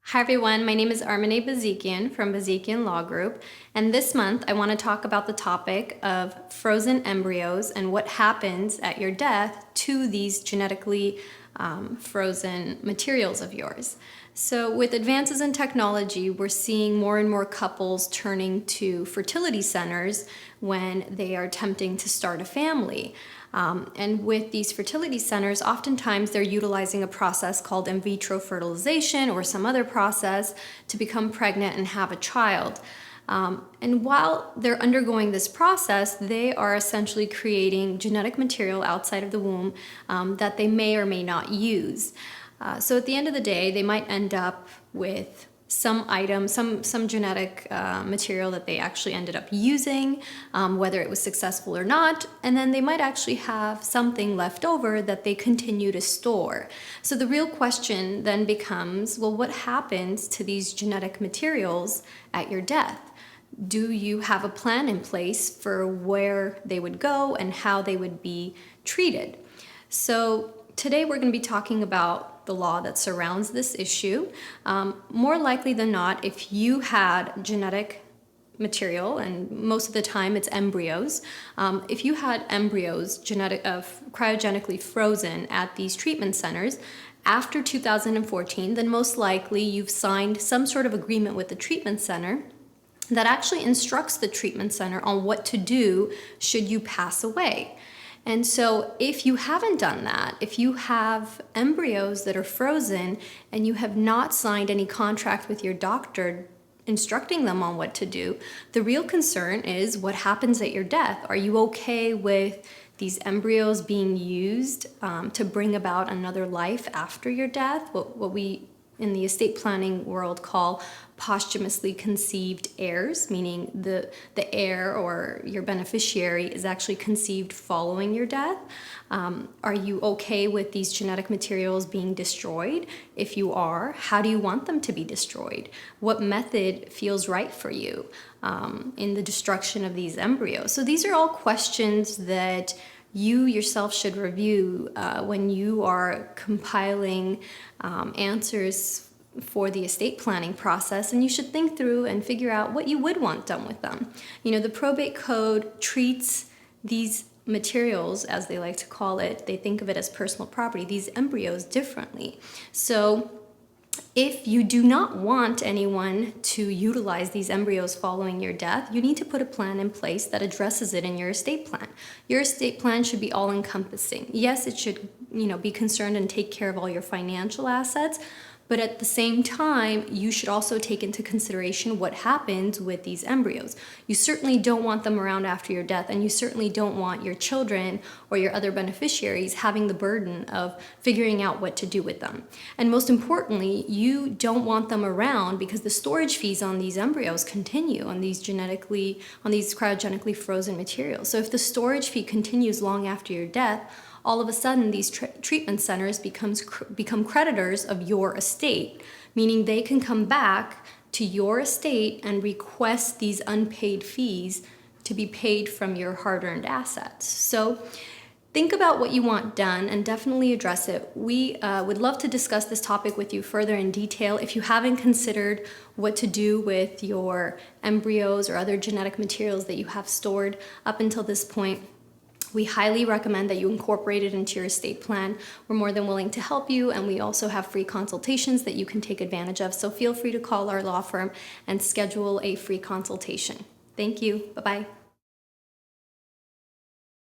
Hi everyone, my name is Armine Bazikyan from Bazikyan Law Group, and this month I want to talk about the topic of frozen embryos and what happens at your death to these genetically frozen materials of yours. So with advances in technology, we're seeing more and more couples turning to fertility centers when they are attempting to start a family. And with these fertility centers, oftentimes they're utilizing a process called in vitro fertilization or some other process to become pregnant and have a child. And while they're undergoing this process, they are essentially creating genetic material outside of the womb that they may or may not use. So at the end of the day, they might end up with some item, some genetic material that they actually ended up using, whether it was successful or not, and then they might actually have something left over that they continue to store. So the real question then becomes, well, what happens to these genetic materials at your death? Do you have a plan in place for where they would go and how they would be treated? So today we're going to be talking about the law that surrounds this issue. More likely than not, if you had genetic material, and most of the time it's embryos, if you had embryos cryogenically frozen at these treatment centers after 2014, then most likely you've signed some sort of agreement with the treatment center that actually instructs the treatment center on what to do should you pass away. And so if you haven't done that, if you have embryos that are frozen and you have not signed any contract with your doctor instructing them on what to do, the real concern is what happens at your death. Are you okay with these embryos being used to bring about another life after your death? What we in the estate planning world call posthumously conceived heirs, meaning the heir or your beneficiary is actually conceived following your death. Are you okay with these genetic materials being destroyed? If you are, how do you want them to be destroyed? What method feels right for you in the destruction of these embryos? So these are all questions that you yourself should review when you are compiling answers for the estate planning process, and you should think through and figure out what you would want done with them. You know, the probate code treats these materials, as they like to call it, they think of it as personal property, these embryos differently. So if you do not want anyone to utilize these embryos following your death, you need to put a plan in place that addresses it in your estate plan. Your estate plan should be all-encompassing. Yes, it should, be concerned and take care of all your financial assets, but at the same time, you should also take into consideration what happens with these embryos. You certainly don't want them around after your death, and you certainly don't want your children or your other beneficiaries having the burden of figuring out what to do with them. And most importantly, you don't want them around because the storage fees on these embryos continue on these cryogenically frozen materials. So if the storage fee continues long after your death, all of a sudden these treatment centers become creditors of your estate, meaning they can come back to your estate and request these unpaid fees to be paid from your hard-earned assets. So think about what you want done and definitely address it. We would love to discuss this topic with you further in detail. If you haven't considered what to do with your embryos or other genetic materials that you have stored up until this point, we highly recommend that you incorporate it into your estate plan. We're more than willing to help you, and we also have free consultations that you can take advantage of. So feel free to call our law firm and schedule a free consultation. Thank you. Bye-bye.